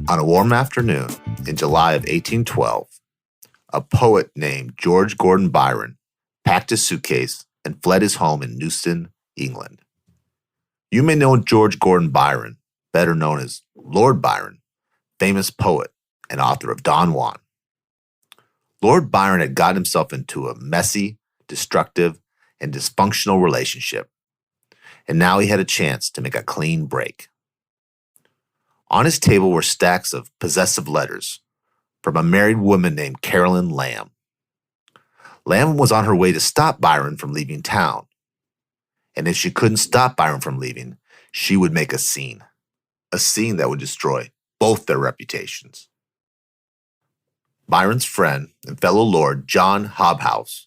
On a warm afternoon in July of 1812, a poet named George Gordon Byron packed his suitcase and fled his home in Euston, England. You may know George Gordon Byron, better known as Lord Byron, famous poet and author of Don Juan. Lord Byron had gotten himself into a messy, destructive, and dysfunctional relationship, and now he had a chance to make a clean break. On his table were stacks of possessive letters from a married woman named Caroline Lamb. Lamb was on her way to stop Byron from leaving town, and if she couldn't stop Byron from leaving, she would make a scene that would destroy both their reputations. Byron's friend and fellow lord, John Hobhouse,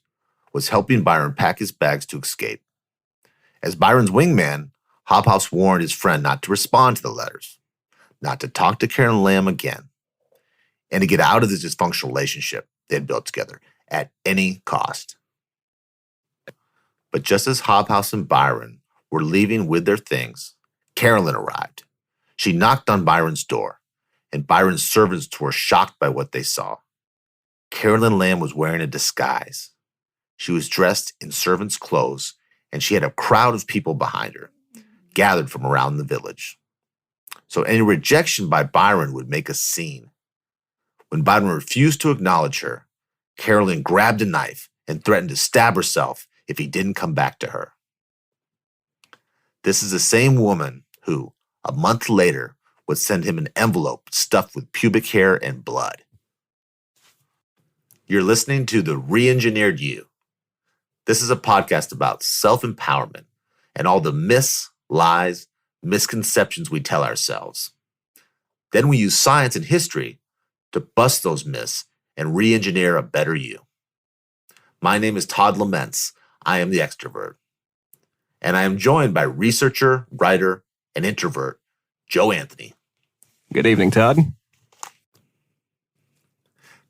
was helping Byron pack his bags to escape. As Byron's wingman, Hobhouse warned his friend not to respond to the letters, not to talk to Caroline Lamb again, and to get out of this dysfunctional relationship they had built together at any cost. But just as Hobhouse and Byron were leaving with their things, Caroline arrived. She knocked on Byron's door, and Byron's servants were shocked by what they saw. Caroline Lamb was wearing a disguise. She was dressed in servant's clothes, and she had a crowd of people behind her, gathered from around the village. So any rejection by Byron would make a scene. When Byron refused to acknowledge her, Caroline grabbed a knife and threatened to stab herself if he didn't come back to her. This is the same woman who, a month later, would send him an envelope stuffed with pubic hair and blood. You're listening to The Re-Engineered You. This is a podcast about self-empowerment and all the myths, lies, misconceptions we tell ourselves. Then we use science and history to bust those myths and re-engineer a better you. My name is Todd Laments. I am the extrovert. And I am joined by researcher, writer, and introvert, Joe Anthony. Good evening, Todd.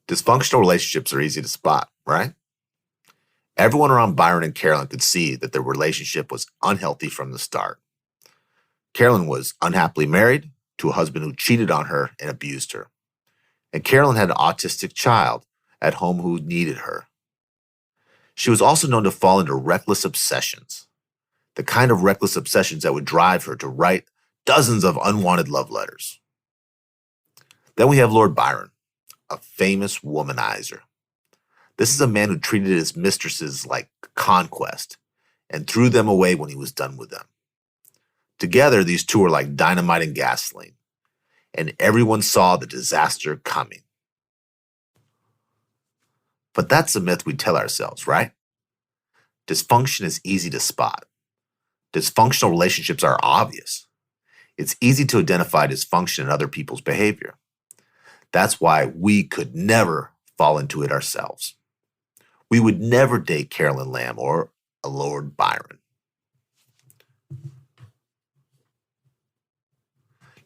Dysfunctional relationships are easy to spot, right? Everyone around Byron and Caroline could see that their relationship was unhealthy from the start. Caroline was unhappily married to a husband who cheated on her and abused her. And Caroline had an autistic child at home who needed her. She was also known to fall into reckless obsessions, the kind of reckless obsessions that would drive her to write dozens of unwanted love letters. Then we have Lord Byron, a famous womanizer. This is a man who treated his mistresses like conquest and threw them away when he was done with them. Together, these two were like dynamite and gasoline, and everyone saw the disaster coming. But that's a myth we tell ourselves, right? Dysfunction is easy to spot. Dysfunctional relationships are obvious. It's easy to identify dysfunction in other people's behavior. That's why we could never fall into it ourselves. We would never date Caroline Lamb or a Lord Byron.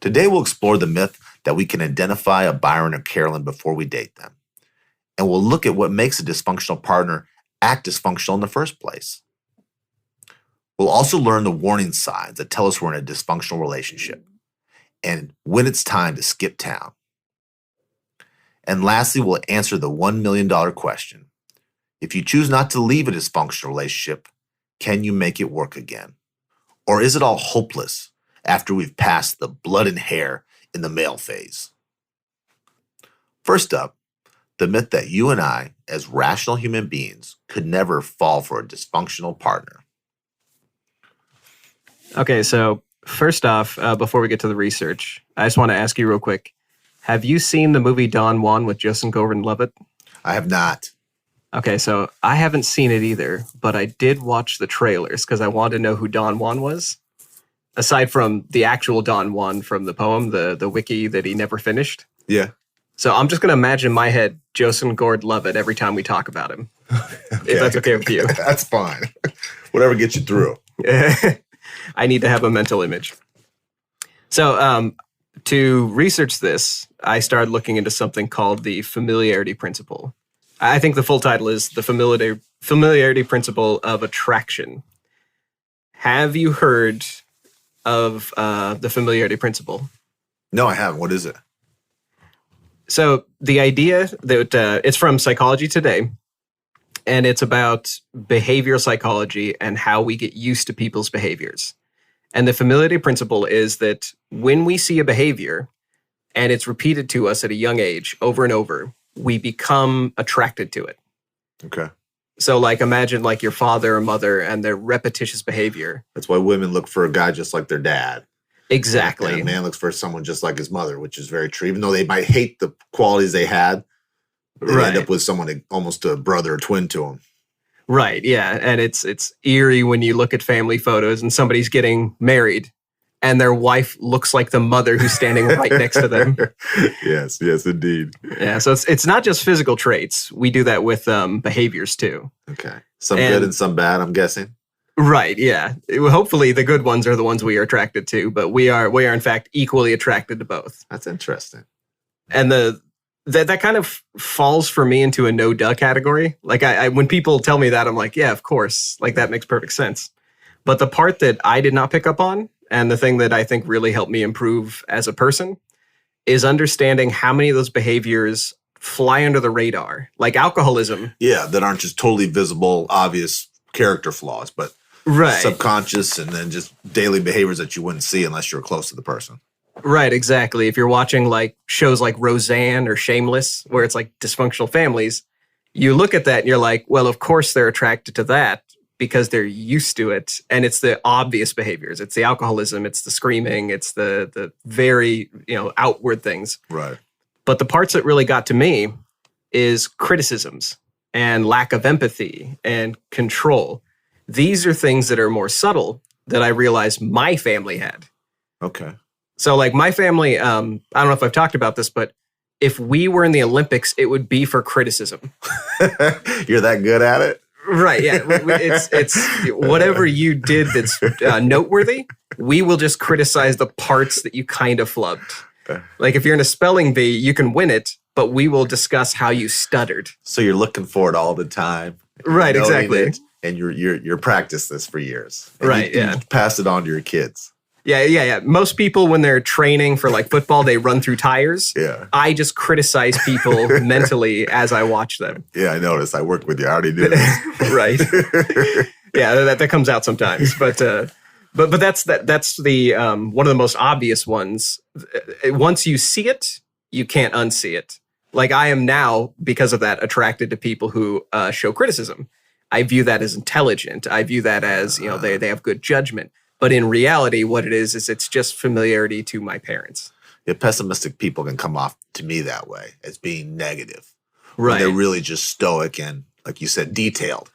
Today we'll explore the myth that we can identify a Byron or Caroline before we date them. And we'll look at what makes a dysfunctional partner act dysfunctional in the first place. We'll also learn the warning signs that tell us we're in a dysfunctional relationship and when it's time to skip town. And lastly, we'll answer the $1 million question. If you choose not to leave a dysfunctional relationship, can you make it work again? Or is it all hopeless after we've passed the blood and hair in the male phase? First up, the myth that you and I, as rational human beings, could never fall for a dysfunctional partner. Okay, so first off, before we get to the research, I just want to ask you real quick. Have you seen the movie Don Juan with Joseph Gordon-Levitt? I have not. Okay, so I haven't seen it either, but I did watch the trailers because I wanted to know who Don Juan was. Aside from the actual Don Juan from the poem, the wiki that he never finished. Yeah. So I'm just going to imagine in my head Joseph Gordon-Levitt every time we talk about him. Okay. If that's okay with you. That's fine. Whatever gets you through. I need to have a mental image. So to research this, I started looking into something called the familiarity principle. I think the full title is the familiarity principle of attraction. Have you heard of the familiarity principle? No, I haven't. What is it? So the idea that it's from Psychology Today, and it's about behavioral psychology and how we get used to people's behaviors. And the familiarity principle is that when we see a behavior and it's repeated to us at a young age over and over, we become attracted to it. Okay. So like imagine like your father or mother and their repetitious behavior. That's why women look for a guy just like their dad. Exactly. And a man looks for someone just like his mother, which is very true. Even though they might hate the qualities they had, they end up with someone almost a brother or twin to them. Right, yeah. And it's eerie when you look at family photos and somebody's getting married and their wife looks like the mother who's standing right next to them. Yes, indeed. Yeah, so it's not just physical traits. We do that with behaviors too. Okay. Some good and some bad, I'm guessing. Right, yeah. Hopefully the good ones are the ones we are attracted to, but we are in fact equally attracted to both. That's interesting. And that kind of falls for me into a no duh category. Like I when people tell me that, I'm like, yeah, of course. Like that makes perfect sense. But the part that I did not pick up on, and the thing that I think really helped me improve as a person, is understanding how many of those behaviors fly under the radar, like alcoholism. Yeah, that aren't just totally visible, obvious character flaws, but subconscious and then just daily behaviors that you wouldn't see unless you're close to the person. Right, exactly. If you're watching like shows like Roseanne or Shameless, where it's like dysfunctional families, you look at that and you're like, well, of course they're attracted to that because they're used to it. And it's the obvious behaviors. It's the alcoholism, it's the screaming, it's the very, outward things. Right. But the parts that really got to me is criticisms and lack of empathy and control. These are things that are more subtle that I realized my family had. Okay. So like my family, I don't know if I've talked about this, but if we were in the Olympics, it would be for criticism. You're that good at it? Right, yeah. It's whatever you did that's noteworthy, we will just criticize the parts that you kind of flubbed. Like if you're in a spelling bee, you can win it, but we will discuss how you stuttered. So you're looking for it all the time. Right, exactly. And you're practiced this for years. And right, you pass it on to your kids. Yeah. Most people, when they're training for like football, they run through tires. Yeah. I just criticize people mentally as I watch them. Yeah, I noticed. I work with you. I already knew this. Right. Yeah, that comes out sometimes. But that's the one of the most obvious ones. Once you see it, you can't unsee it. Like I am now, because of that, attracted to people who show criticism. I view that as intelligent. I view that as, they have good judgment. But in reality, what it is it's just familiarity to my parents. Yeah, pessimistic people can come off to me that way as being negative. Right. They're really just stoic and, like you said, detailed.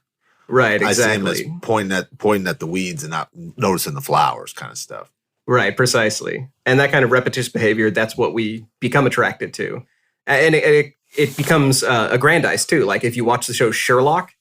Right, exactly. I see them as pointing at the weeds and not noticing the flowers kind of stuff. Right, precisely. And that kind of repetitious behavior, that's what we become attracted to. And it becomes aggrandized too. Like if you watch the show Sherlock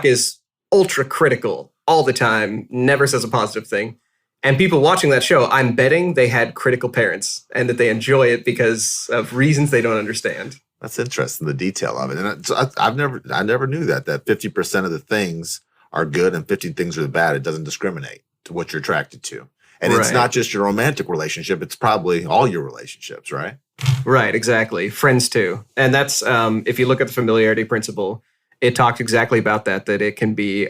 is ultra critical all the time, never says a positive thing. And people watching that show, I'm betting they had critical parents and that they enjoy it because of reasons they don't understand. That's interesting, the detail of it. And I never knew that 50% of the things are good and 50 things are bad. It doesn't discriminate to what you're attracted to. And It's not just your romantic relationship. It's probably all your relationships, right? Right, exactly. Friends too. And that's, if you look at the familiarity principle, it talks exactly about that it can be,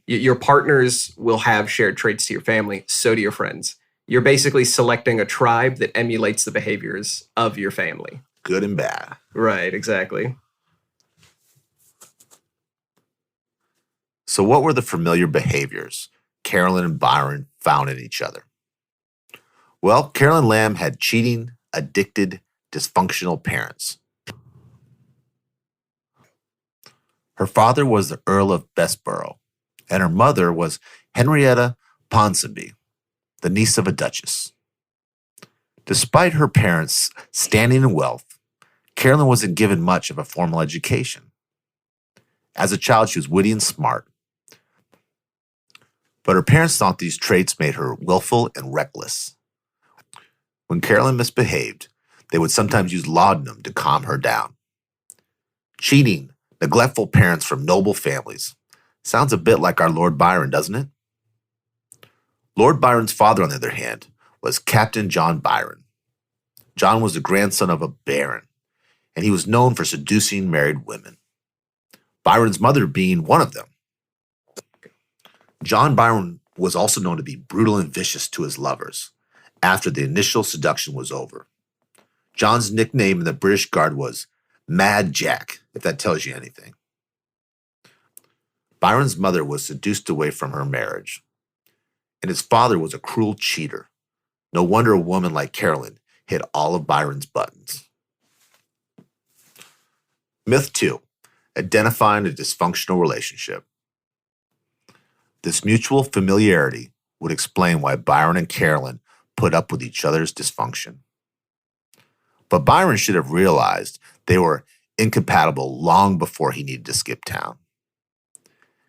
your partners will have shared traits to your family, so do your friends. You're basically selecting a tribe that emulates the behaviors of your family. Good and bad. Right, exactly. So what were the familiar behaviors Carolyn and Byron found in each other? Well, Carolyn Lamb had cheating, addicted, dysfunctional parents. Her father was the Earl of Bessborough, and her mother was Henrietta Ponsonby, the niece of a duchess. Despite her parents' standing and wealth, Carolyn wasn't given much of a formal education. As a child, she was witty and smart, but her parents thought these traits made her willful and reckless. When Carolyn misbehaved, they would sometimes use laudanum to calm her down. Cheating, neglectful parents from noble families. Sounds a bit like our Lord Byron, doesn't it? Lord Byron's father, on the other hand, was Captain John Byron. John was the grandson of a baron and he was known for seducing married women, Byron's mother being one of them. John Byron was also known to be brutal and vicious to his lovers after the initial seduction was over. John's nickname in the British Guard was Mad Jack, if that tells you anything. Byron's mother was seduced away from her marriage, and his father was a cruel cheater. No wonder a woman like Carolyn hit all of Byron's buttons. Myth 2. Identifying a dysfunctional relationship. This mutual familiarity would explain why Byron and Carolyn put up with each other's dysfunction. But Byron should have realized they were incompatible long before he needed to skip town.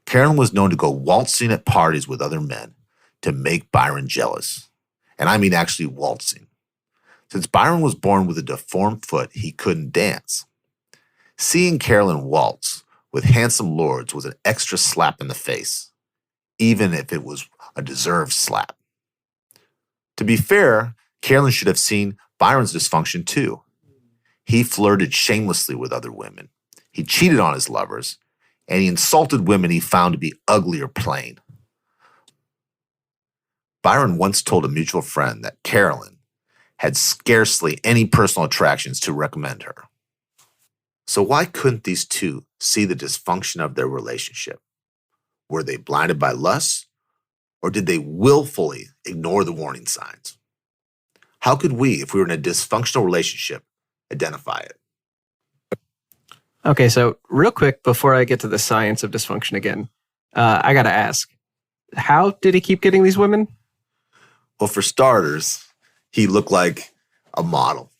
Carolyn was known to go waltzing at parties with other men to make Byron jealous. And I mean actually waltzing. Since Byron was born with a deformed foot, he couldn't dance. Seeing Carolyn waltz with handsome lords was an extra slap in the face, even if it was a deserved slap. To be fair, Carolyn should have seen Byron's dysfunction too. He flirted shamelessly with other women. He cheated on his lovers, and he insulted women he found to be ugly or plain. Byron once told a mutual friend that Carolyn had scarcely any personal attractions to recommend her. So why couldn't these two see the dysfunction of their relationship? Were they blinded by lust, or did they willfully ignore the warning signs? How could we, if we were in a dysfunctional relationship, identify it? Okay, so real quick, before I get to the science of dysfunction again, I got to ask, how did he keep getting these women? Well, for starters, he looked like a model,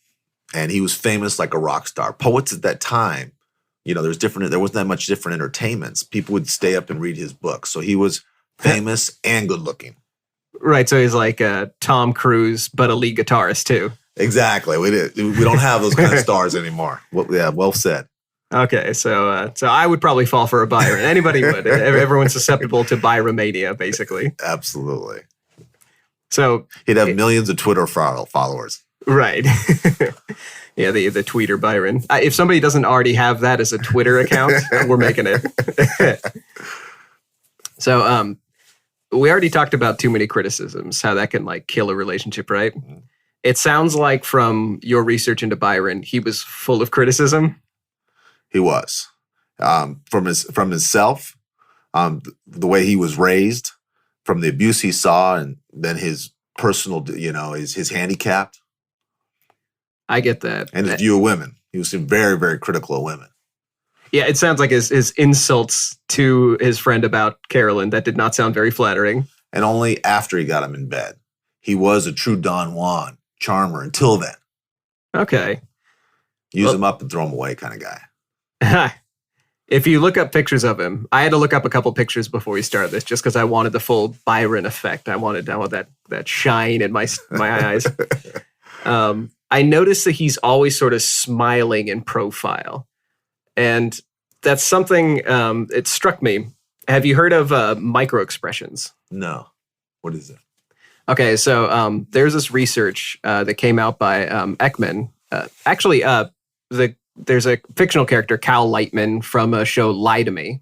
and he was famous like a rock star. Poets at that time, there wasn't that much different entertainments. People would stay up and read his books. So he was famous and good looking. Right, so he's like Tom Cruise, but a lead guitarist too. Exactly. We don't have those kind of stars anymore. Well said. Okay, so I would probably fall for a Byron. Anybody would. Everyone's susceptible to Byromania, basically. Absolutely. So he'd have millions of Twitter followers. Right. Yeah, the tweeter Byron. If somebody doesn't already have that as a Twitter account, we're making it. So we already talked about too many criticisms, how that can kill a relationship, right? Mm-hmm. It sounds like from your research into Byron, he was full of criticism. He was. From himself, the way he was raised, from the abuse he saw, and then his personal, his handicap. I get that. And his view of women. He was very, very critical of women. Yeah, it sounds like his insults to his friend about Carolyn, that did not sound very flattering. And only after he got him in bed. He was a true Don Juan charmer until then. Okay. Use him up and throw him away kind of guy. If you look up pictures of him, I had to look up a couple pictures before we started this, just because I wanted the full Byron effect. I wanted that shine in my eyes. I noticed that he's always sort of smiling in profile, and that's something. It struck me. Have you heard of micro expressions? No. What is it? Okay, so there's this research that came out by Ekman. There's a fictional character, Cal Lightman, from a show Lie to Me.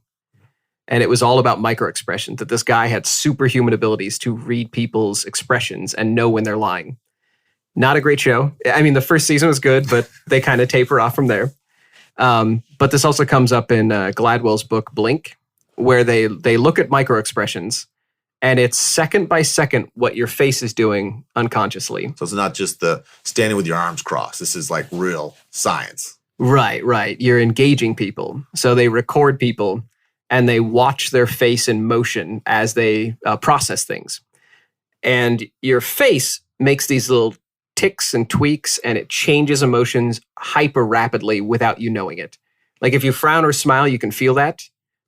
And it was all about microexpressions, that this guy had superhuman abilities to read people's expressions and know when they're lying. Not a great show. I mean, the first season was good, but they kind of taper off from there. But this also comes up in Gladwell's book, Blink, where they look at microexpressions, and it's second by second what your face is doing unconsciously. So it's not just the standing with your arms crossed. This is like real science. Right. You're engaging people. So they record people and they watch their face in motion as they process things. And your face makes these little ticks and tweaks, and it changes emotions hyper rapidly without you knowing it. Like if you frown or smile, you can feel that,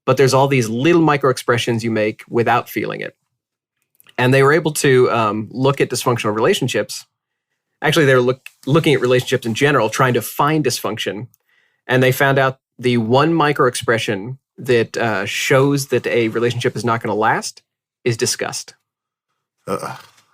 but there's all these little micro expressions you make without feeling it. And they were able to look at dysfunctional relationships. Actually, they were looking at relationships in general, trying to find dysfunction. And they found out the one micro expression that shows that a relationship is not going to last is disgust.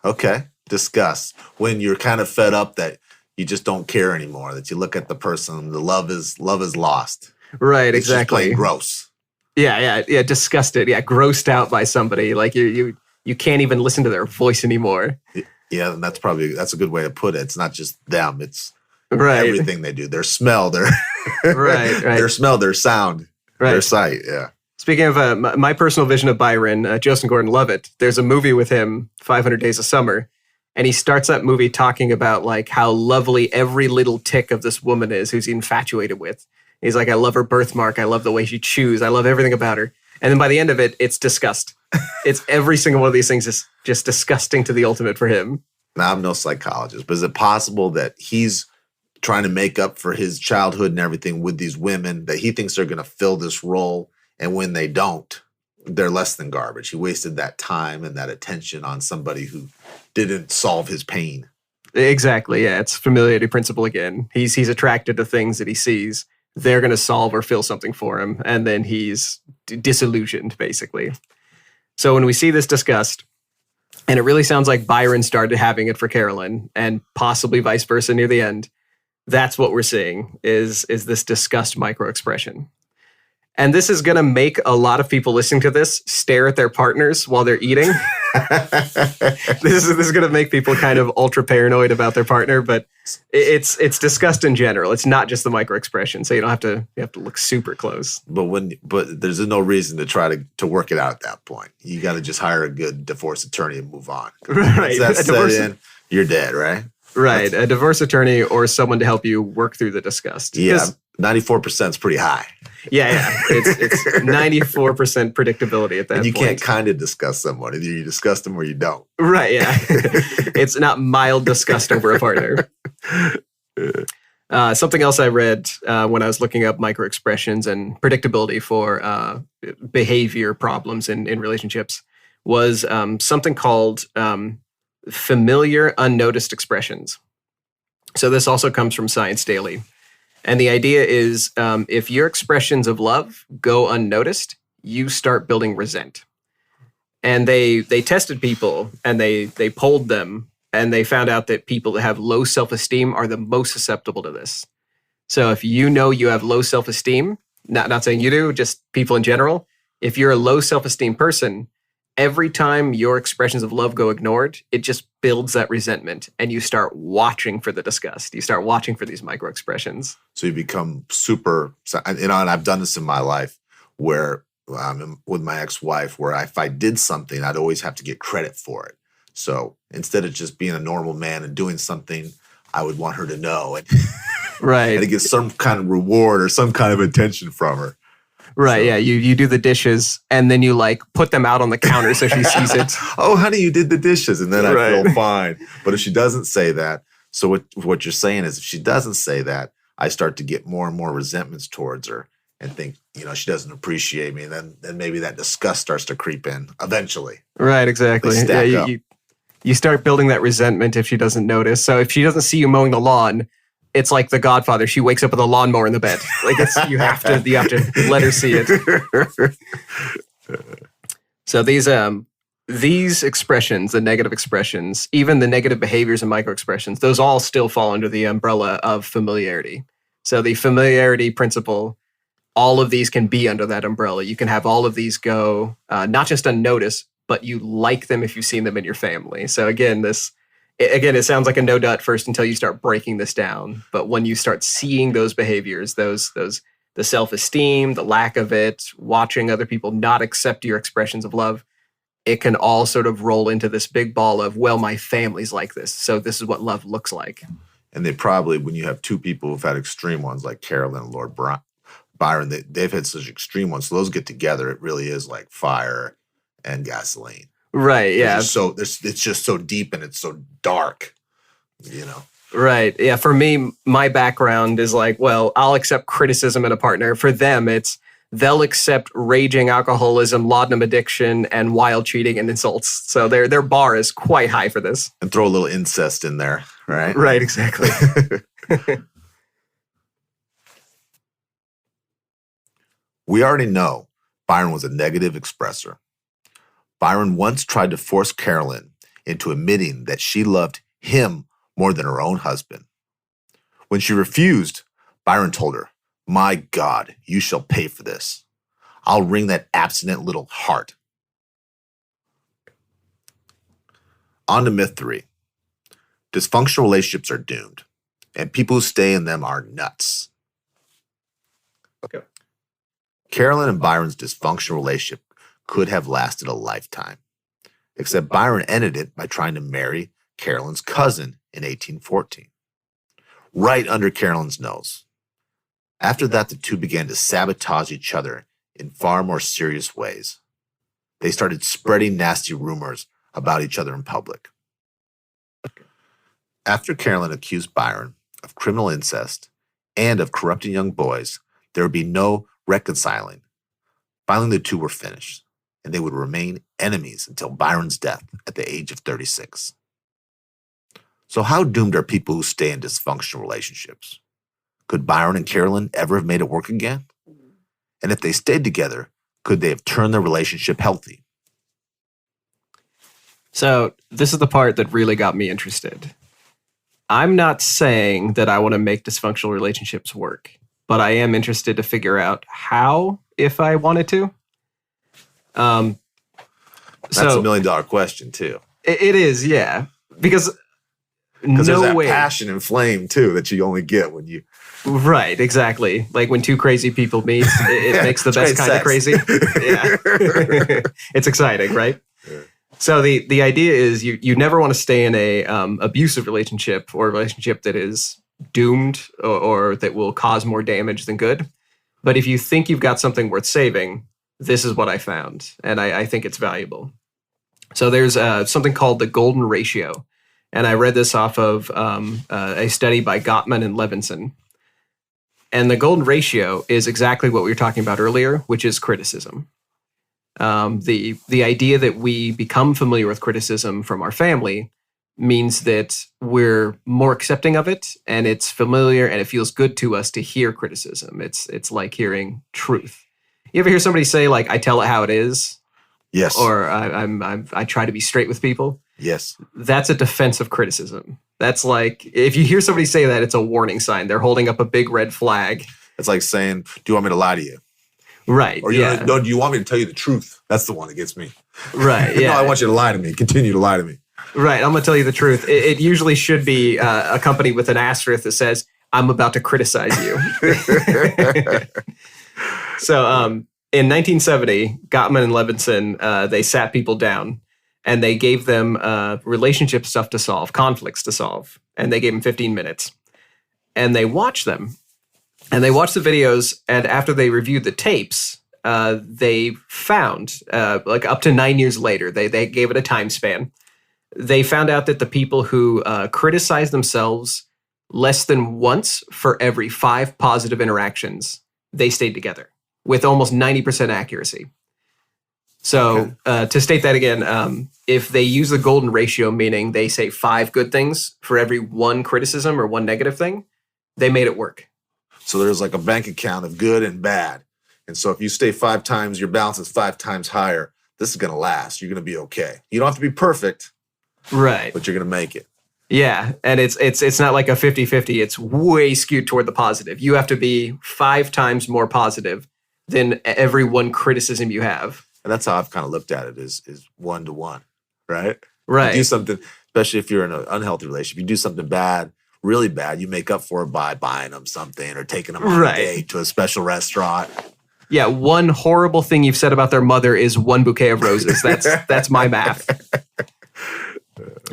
Okay. Disgust. When you're kind of fed up that you just don't care anymore. That you look at the person, the love is lost. Right, It's just plain exactly. gross. Yeah. Disgusted. Yeah, grossed out by somebody. Like you can't even listen to their voice anymore. Yeah, and that's a good way to put it. It's not just them; it's Right. everything they do. Their smell, their Right. their smell, their sound, their Right. sight. Yeah. Speaking of my personal vision of Byron, Joseph Gordon-Levitt, there's a movie with him, 500 Days of Summer, and he starts that movie talking about like how lovely every little tick of this woman is who's infatuated with. He's like, I love her birthmark. I love the way she chews. I love everything about her. And then by the end of it, it's disgust. It's every single one of these things is just disgusting to the ultimate for him. Now, I'm no psychologist, but is it possible that he's trying to make up for his childhood and everything with these women, that he thinks they're going to fill this role, and when they don't, they're less than garbage? He wasted that time and that attention on somebody who didn't solve his pain. Exactly. Yeah. It's familiarity principle again. He's attracted to things that he sees. They're going to solve or fill something for him. And then he's disillusioned, basically. So when we see this disgust, and it really sounds like Byron started having it for Carolyn and possibly vice versa near the end, that's what we're seeing is this disgust micro-expression. And this is going to make a lot of people listening to this stare at their partners while they're eating. This is going to make people kind of ultra paranoid about their partner, but it's disgust in general. It's not just the micro expression, so you have to look super close. But there's no reason to try to work it out at that point. You got to just hire a good divorce attorney and move on. Right, Once that's set in, you're dead, right? Right, a divorce attorney or someone to help you work through the disgust. Yeah, 94% is pretty high. Yeah, it's 94% predictability at that and you point. can't kind of discuss someone. Either you discuss them or you don't. Right, yeah. It's not mild disgust over a partner. Something else I read when I was looking up microexpressions and predictability for behavior problems in relationships was something called familiar unnoticed expressions. So this also comes from Science Daily. And the idea is if your expressions of love go unnoticed, you start building resent. And they tested people and they polled them, and they found out that people that have low self-esteem are the most susceptible to this. So if you know you have low self-esteem, not saying you do, just people in general, if you're a low self-esteem person, every time your expressions of love go ignored, it just builds that resentment, and you start watching for the disgust. You start watching for these micro expressions. So you become super, and I've done this in my life where with my ex-wife, where if I did something, I'd always have to get credit for it. So instead of just being a normal man and doing something, I would want her to know and, right. and to get some kind of reward or some kind of attention from her. Right, So- yeah. You do the dishes, and then you like put them out on the counter so she sees it. Oh, honey, you did the dishes, and then I Right. feel fine. But if she doesn't say that, so what you're saying is if she doesn't say that, I start to get more and more resentments towards her and think, she doesn't appreciate me. And then maybe that disgust starts to creep in eventually. Right, exactly. They stack up. You start building that resentment if she doesn't notice. So if she doesn't see you mowing the lawn, it's like The Godfather. She wakes up with a lawnmower in the bed. Like you have to let her see it. So these expressions, the negative expressions, even the negative behaviors and micro expressions, those all still fall under the umbrella of familiarity. So the familiarity principle, all of these can be under that umbrella. You can have all of these go not just unnoticed, but you like them if you've seen them in your family. So again, it sounds like a no dot first until you start breaking this down. But when you start seeing those behaviors, the self-esteem, the lack of it, watching other people not accept your expressions of love, it can all sort of roll into this big ball of, well, my family's like this, so this is what love looks like. And they probably, when you have two people who've had extreme ones like Carolyn and Lord Byron, they've had such extreme ones. So those get together, it really is like fire and gasoline. Right, yeah. It's just so deep and it's so dark, Right. Yeah. For me, my background is like, well, I'll accept criticism in a partner. For them, they'll accept raging alcoholism, laudanum addiction, and wild cheating and insults. So their bar is quite high for this. And throw a little incest in there, right? Right. Exactly. We already know Byron was a negative expresser. Byron once tried to force Carolyn into admitting that she loved him more than her own husband. When she refused, Byron told her, "My God, you shall pay for this. I'll wring that abstinent little heart." On to myth 3. Dysfunctional relationships are doomed, and people who stay in them are nuts. Okay. Carolyn and Byron's dysfunctional relationship could have lasted a lifetime, except Byron ended it by trying to marry Carolyn's cousin in 1814, right under Carolyn's nose. After that, the two began to sabotage each other in far more serious ways. They started spreading nasty rumors about each other in public. After Carolyn accused Byron of criminal incest and of corrupting young boys, there would be no reconciling. Finally, the two were finished, and they would remain enemies until Byron's death at the age of 36. So how doomed are people who stay in dysfunctional relationships? Could Byron and Carolyn ever have made it work again? And if they stayed together, could they have turned their relationship healthy? So this is the part that really got me interested. I'm not saying that I want to make dysfunctional relationships work, but I am interested to figure out how, if I wanted to. That's So $1 million question too. it is, yeah. Because Because there's no that way. passion and flame too that you only get when you. Right, exactly. Like when two crazy people meet, it Yeah, makes the it's best great kind of crazy. Yeah. It's exciting, right? Yeah. So the idea is you never want to stay in a abusive relationship or a relationship that is doomed or that will cause more damage than good. But if you think you've got something worth saving, this is what I found, and I think it's valuable. So there's something called the golden ratio, and I read this off of a study by Gottman and Levinson. And the golden ratio is exactly what we were talking about earlier, which is criticism. The idea that we become familiar with criticism from our family means that we're more accepting of it, and it's familiar, and it feels good to us to hear criticism. It's like hearing truth. You ever hear somebody say, like, "I tell it how it is," Yes. or I try to be straight with people"? Yes. That's a defensive criticism. That's like, if you hear somebody say that, it's a warning sign. They're holding up a big red flag. It's like saying, "Do you want me to lie to you?" Right. Or yeah. no, do you want me to tell you the truth? That's the one that gets me. Right. Yeah. No, I want you to lie to me. Continue to lie to me. Right. I'm going to tell you the truth. It usually should be accompanied with an asterisk that says, "I'm about to criticize you." So in 1970, Gottman and Levinson, they sat people down and they gave them relationship stuff to solve, conflicts to solve. And they gave them 15 minutes. And they watched them. And they watched the videos. And after they reviewed the tapes, they found, like up to 9 years later, they gave it a time span. They found out that the people who criticized themselves less than once for every 5 positive interactions, they stayed together with almost 90% accuracy. So to state that again, if they use the golden ratio, meaning they say 5 good things for every 1 criticism or 1 negative thing, they made it work. So there's like a bank account of good and bad. And so if you stay 5 times, your balance is 5 times higher. This is going to last. You're going to be okay. You don't have to be perfect, Right. but you're going to make it. Yeah. And it's not like a 50-50. It's way skewed toward the positive. You have to be 5 times more positive than every 1 criticism you have. And that's how I've kind of looked at it is 1-to-1, right? Right. You do something, especially if you're in an unhealthy relationship, you do something bad, really bad, you make up for it by buying them something or taking them on a date to a special restaurant. Yeah, 1 horrible thing you've said about their mother is 1 bouquet of roses. That's my math.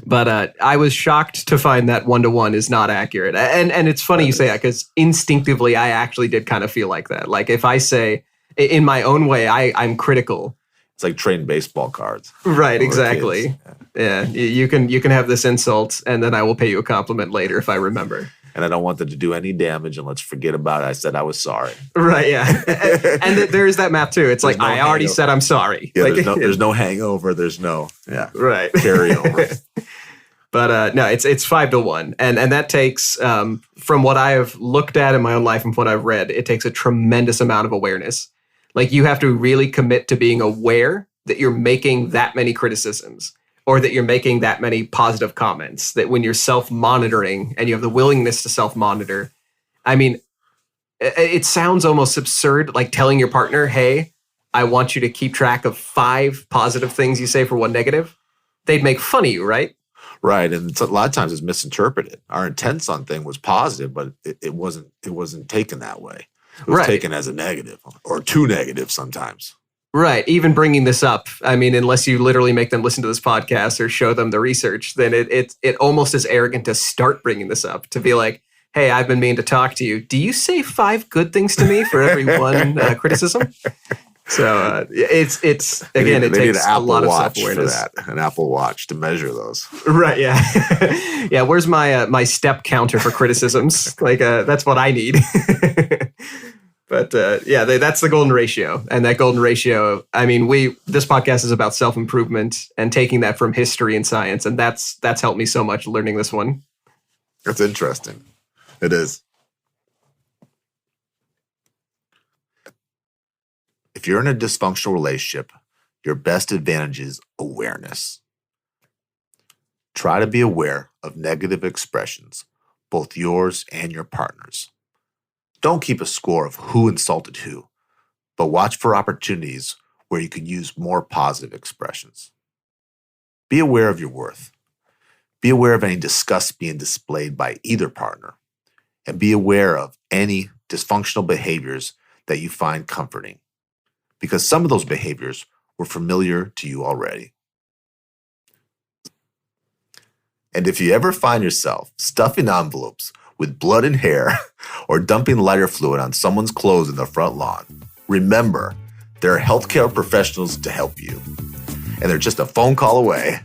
But I was shocked to find that 1-to-1 is not accurate. And it's funny you say that because instinctively I actually did kind of feel like that. Like if I say, in my own way, I'm critical. It's like trading baseball cards. Right, exactly. Yeah, you can have this insult, and then I will pay you a compliment later if I remember. And I don't want them to do any damage, and let's forget about it. I said I was sorry. Right, yeah. And there is that math, too. It's like, I already said I'm sorry. Yeah, like, there's no hangover. There's no right. carryover. But no, it's 5-to-1. And that takes, from what I have looked at in my own life and what I've read, it takes a tremendous amount of awareness. Like you have to really commit to being aware that you're making that many criticisms, or that you're making that many positive comments, that when you're self-monitoring and you have the willingness to self-monitor, I mean, it sounds almost absurd, like telling your partner, hey, I want you to keep track of 5 positive things you say for 1 negative. They'd make fun of you, right? Right, and a lot of times it's misinterpreted. Our intent on thing was positive, but it wasn't taken that way. It was taken as a negative or too negative sometimes. Right. Even bringing this up, I mean, unless you literally make them listen to this podcast or show them the research, then it almost is arrogant to start bringing this up, to be like, hey, I've been meaning to talk to you. Do you say 5 good things to me for every 1 criticism? So it's again, it takes a lot of self-awareness. For that, an Apple Watch to measure those. Right. Yeah. Yeah. Where's my step counter for criticisms? Like that's what I need. But that's the golden ratio, and that golden ratio. I mean, this podcast is about self-improvement and taking that from history and science, and that's helped me so much learning this one. That's interesting. It is. If you're in a dysfunctional relationship, your best advantage is awareness. Try to be aware of negative expressions, both yours and your partner's. Don't keep a score of who insulted who, but watch for opportunities where you can use more positive expressions. Be aware of your worth. Be aware of any disgust being displayed by either partner, and be aware of any dysfunctional behaviors that you find comforting, because some of those behaviors were familiar to you already. And if you ever find yourself stuffing envelopes with blood and hair or dumping lighter fluid on someone's clothes in the front lawn, remember, there are healthcare professionals to help you. And they're just a phone call away.